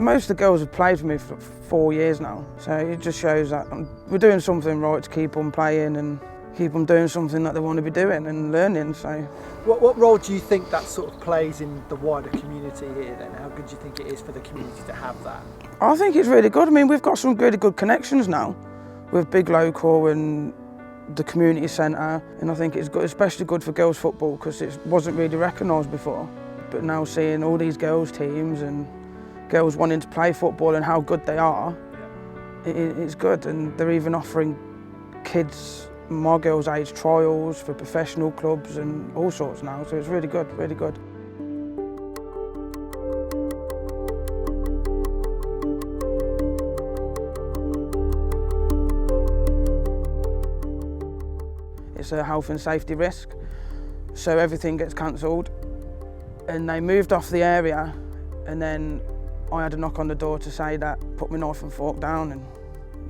most of the girls have played for me for 4 years now, so it just shows that we're doing something right to keep them playing and keep them doing something that they want to be doing and learning. So, what role do you think that sort of plays in the wider community here then? How good do you think it is for the community to have that? I think it's really good. I mean, we've got some really good connections now with Big Local and the community centre, and I think it's good, especially good for girls football, because it wasn't really recognised before. But now seeing all these girls teams and girls wanting to play football and how good they are, it's good. And they're even offering kids my girls' age trials for professional clubs and all sorts now, so it's really good, really good. It's a health and safety risk, so everything gets cancelled. And they moved off the area, and then I had a knock on the door to say that, put my knife and fork down, and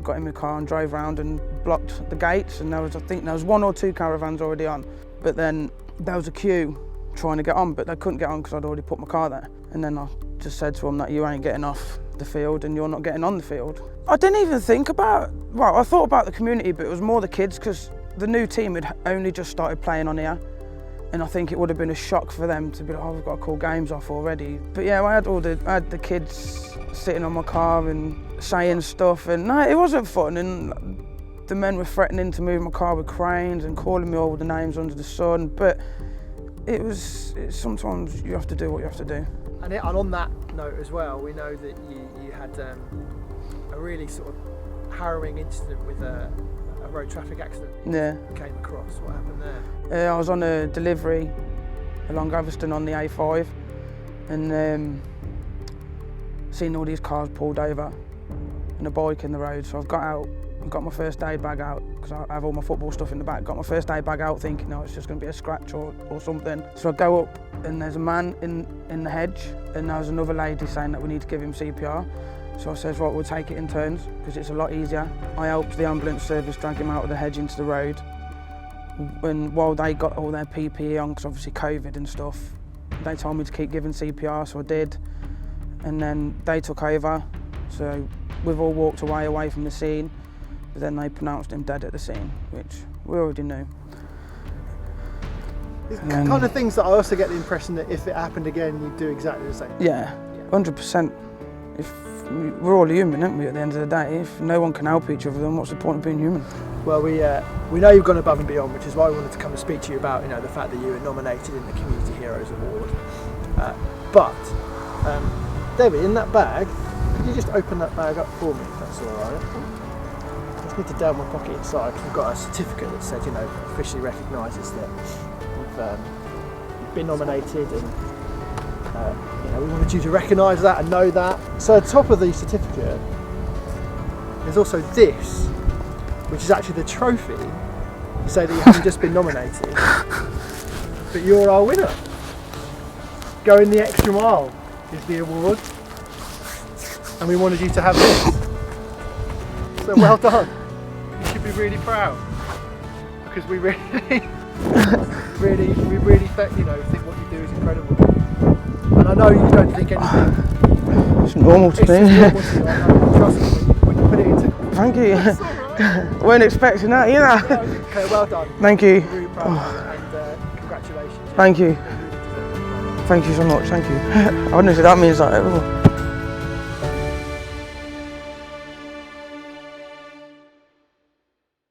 got in my car and drove around and blocked the gates. And I think there was 1 or 2 caravans already on, but then there was a queue trying to get on, but they couldn't get on because I'd already put my car there. And then I just said to them that you ain't getting off the field and you're not getting on the field. I didn't even think about, well, I thought about the community, but it was more the kids, because the new team had only just started playing on here. And I think it would have been a shock for them to be like, oh, we've got to call games off already. But yeah, I had the kids sitting on my car and saying stuff, and no, it wasn't fun. And the men were threatening to move my car with cranes and calling me all the names under the sun. But sometimes you have to do what you have to do. And on that note as well, we know that you had a really sort of harrowing incident with a road traffic accident. Yeah. Came across. What happened there? I was on a delivery along Atherstone on the A5, and seen all these cars pulled over and a bike in the road. So I've got out, I've got my first aid bag out, because I have all my football stuff in the back. Got my first aid bag out thinking, no, it's just going to be a scratch or something. So I go up, and there's a man in the hedge, and there's another lady saying that we need to give him CPR. So I says, right, we'll take it in turns, because it's a lot easier. I helped the ambulance service drag him out of the hedge into the road. And while they got all their PPE on, because obviously COVID and stuff, they told me to keep giving CPR, so I did. And then they took over, so we've all walked away from the scene, but then they pronounced him dead at the scene, which we already knew. It's kind of things that I also get the impression that if it happened again, you'd do exactly the same. Yeah, 100%. We're all human, aren't we, at the end of the day? If no one can help each other, then what's the point of being human? Well, we know you've gone above and beyond, which is why I wanted to come and speak to you about, the fact that you were nominated in the Community Heroes Award. Debbie, in that bag, could you just open that bag up for me, if that's all right? I just need to down my pocket inside, because we've got a certificate that said, officially recognises that you've been nominated, and we wanted you to recognise that and know that. So at the top of the certificate, there's also this, which is actually the trophy to say that you haven't just been nominated, but you're our winner. Going the extra mile is the award, and we wanted you to have this. So well done. You should be really proud, because we really, think what you do is incredible. And I know you don't think anything. It's normal to me. Normal to you, I know. Trust me, when you put it into. Thank you. That's all right. Weren't expecting that either. Okay, well done. Thank you. I'm really proud of you, and congratulations. Thank you. Thank you so much. Thank you. I wouldn't say that means that.